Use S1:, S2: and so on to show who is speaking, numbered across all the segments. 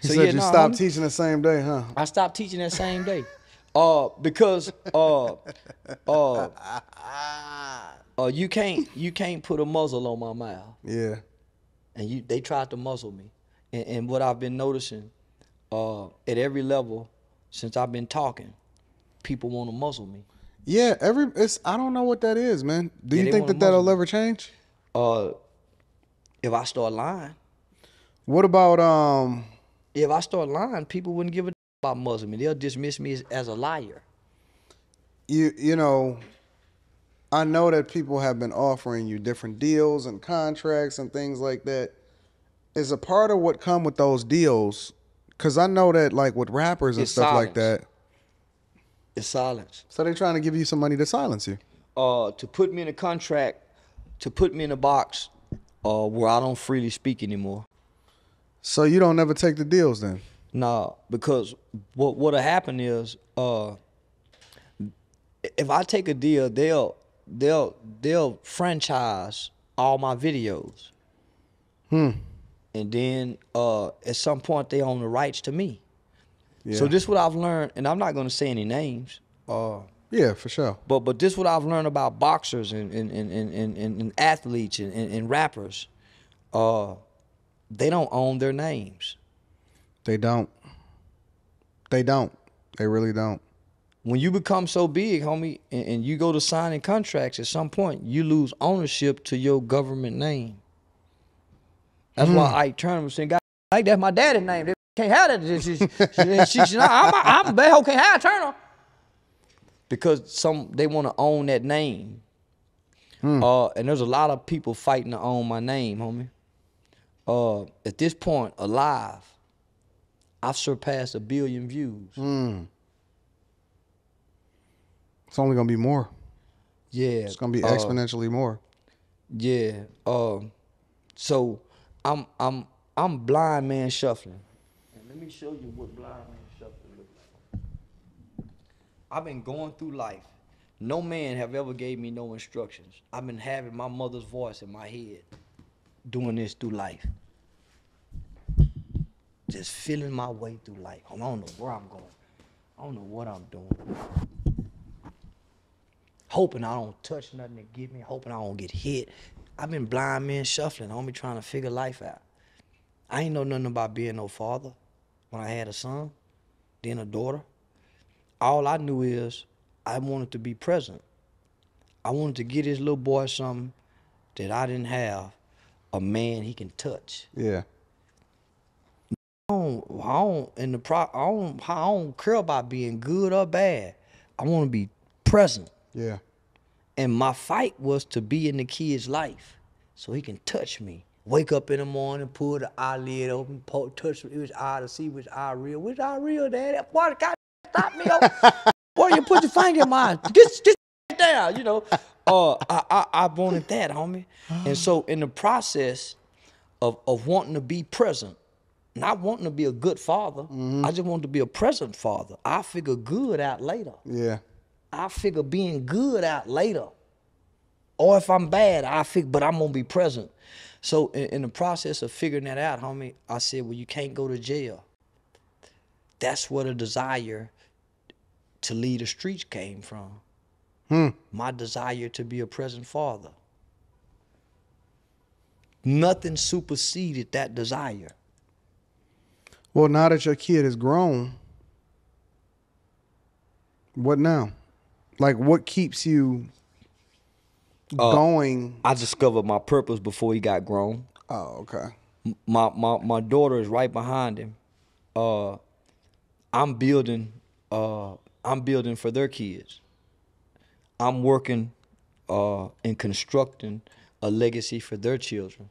S1: You
S2: So
S1: said
S2: yeah,
S1: you
S2: no,
S1: stopped
S2: homie,
S1: teaching the same day, huh?
S2: I stopped teaching that same day. Because uh, you can't put a muzzle on my mouth,
S1: Yeah.
S2: and they tried to muzzle me, and what I've been noticing, at every level since I've been talking, people want to muzzle me.
S1: Yeah, I don't know what that is, man. Do
S2: Yeah,
S1: you
S2: they
S1: think
S2: want to
S1: that
S2: muzzle
S1: that'll
S2: me.
S1: ever change?
S2: Uh, if I start lying,
S1: What about
S2: if I start lying, people wouldn't give a about muzzling me. They'll dismiss me as a liar.
S1: you know, I know that people have been offering you different deals and contracts and things like that. Is a part of what come with those deals, cuz I know that like with rappers and
S2: It's
S1: stuff like
S2: silence.
S1: that,
S2: It's silence.
S1: so they're trying to give you some money to silence you.
S2: To put me in a contract, to put me in a box, where I don't freely speak anymore.
S1: So you don't never take the deals then.
S2: Nah, because what'll happen is, if I take a deal, they'll franchise all my videos, and then at some point they own the rights to me.
S1: Yeah.
S2: So this what I've learned, and I'm not gonna say any names.
S1: Yeah, for sure.
S2: But this what I've learned about boxers and athletes and rappers. They don't own their names.
S1: They don't. They don't. They really don't.
S2: When you become so big, homie, and you go to signing contracts, at some point you lose ownership to your government name. That's why Ike Turner was saying, "God, like that's my daddy's name. They can't have that." She I'm bad. Can't have Turner because they want to own that name. And there's a lot of people fighting to own my name, homie. At this point, alive, I've surpassed 1 billion views.
S1: It's only gonna be more.
S2: Yeah,
S1: It's gonna be exponentially more.
S2: yeah. So I'm blind man shuffling. And let me show you what blind man shuffling looks like. I've been going through life. No man have ever gave me no instructions. I've been having my mother's voice in my head, doing this through life. Just feeling my way through life. I don't know where I'm going. I don't know what I'm doing. Hoping I don't touch nothing to get me. Hoping I don't get hit. I've been blind man shuffling. I'm trying to figure life out. I ain't know nothing about being no father when I had a son, then a daughter. All I knew is I wanted to be present. I wanted to get this little boy something that I didn't have, a man he can touch.
S1: Yeah.
S2: I don't care about being good or bad. I want to be present.
S1: Yeah.
S2: And my fight was to be in the kid's life so he can touch me. Wake up in the morning, pull the eyelid open, touch his eye to see which eye real. Which eye real, Daddy? Boy, God, stop me. Boy, you put your finger in my eye. Get down, you know. I wanted that, homie. And so in the process of wanting to be present, not wanting to be a good father, I just wanted to be a present father. I figure good out later.
S1: Yeah.
S2: I figure being good out later. Or if I'm bad, but I'm gonna be present. So in the process of figuring that out, homie, I said, well, you can't go to jail. That's where the desire to leave the streets came from. My desire to be a present father. Nothing superseded that desire.
S1: Well, now that your kid is grown, what now? Like, what keeps you going?
S2: I discovered my purpose before he got grown.
S1: Oh, okay.
S2: My daughter is right behind him. I'm building for their kids. I'm working and constructing a legacy for their children.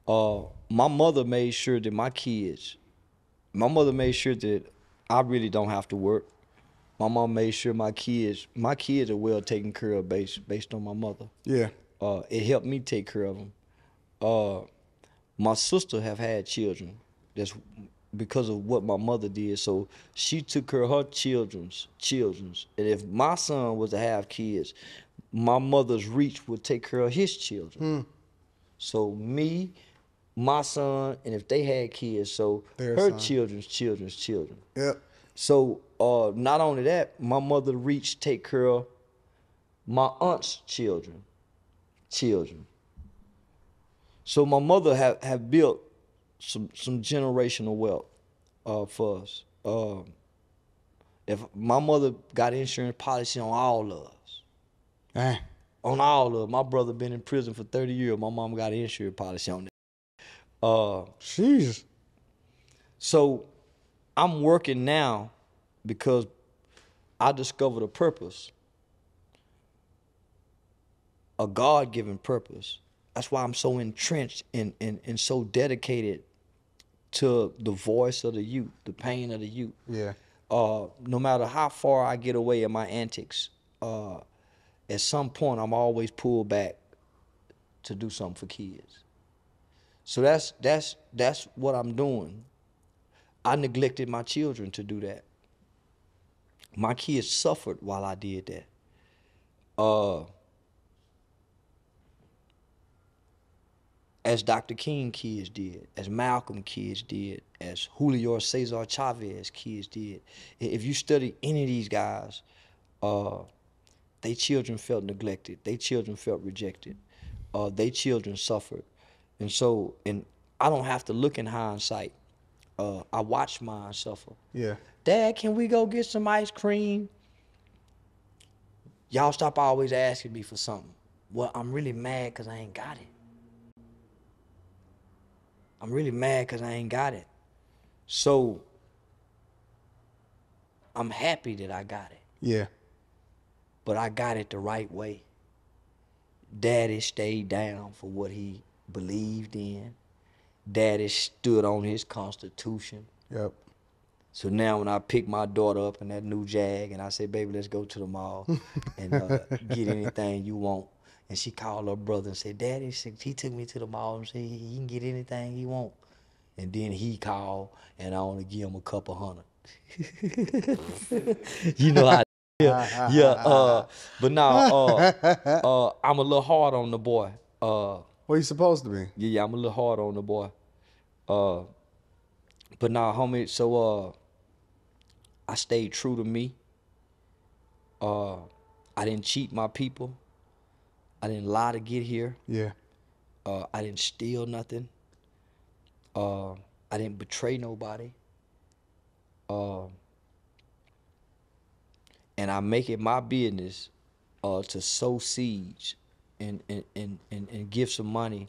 S2: My mother made sure that I really don't have to work. My mom made sure my kids are well taken care of based on my mother.
S1: Yeah.
S2: It helped me take care of them. My sister have had children. That's because of what my mother did. So she took care of her children's. And if my son was to have kids, my mother's reach would take care of his children. So me, my son, and if they had kids, so
S1: Their
S2: her
S1: son.
S2: children's children.
S1: Yep.
S2: So not only that, my mother reached take care of my aunt's children. So my mother have built some generational wealth for us. If my mother got insurance policy on all of us,
S1: Eh.
S2: on all of us. My brother been in prison for 30 years. My mom got an insurance policy on that.
S1: Jesus.
S2: So I'm working now because I discovered a purpose, a God-given purpose. That's why I'm so entrenched and so dedicated to the voice of the youth, the pain of the youth.
S1: Yeah.
S2: No matter how far I get away in my antics, at some point I'm always pulled back to do something for kids. So that's what I'm doing. I neglected my children to do that. My kids suffered while I did that. As Dr. King kids did, as Malcolm kids did, as Julio Cesar Chavez kids did. If you study any of these guys, they children felt neglected. They children felt rejected. They children suffered. And I don't have to look in hindsight. I watched mine suffer.
S1: Yeah.
S2: Dad, can we go get some ice cream? Y'all stop always asking me for something. Well, I'm really mad because I ain't got it. I'm really mad because I ain't got it. So I'm happy that I got it.
S1: Yeah.
S2: But I got it the right way. Daddy stayed down for what he believed in. Daddy stood on his constitution.
S1: Yep.
S2: So now when I pick my daughter up in that new Jag and I say, baby, let's go to the mall and get anything you want. And she called her brother and said, Daddy, he took me to the mall and said he can get anything he want. And then he called and I only give him a couple hundred. You know how yeah, but now I'm a little hard on the boy.
S1: What you supposed to be?
S2: Yeah, I'm a little hard on the boy. But now, homie, so I stayed true to me. I didn't cheat my people. I didn't lie to get here.
S1: Yeah.
S2: I didn't steal nothing. I didn't betray nobody. And I make it my business to sow seeds and give some money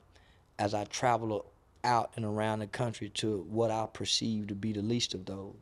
S2: as I travel out and around the country to what I perceive to be the least of those.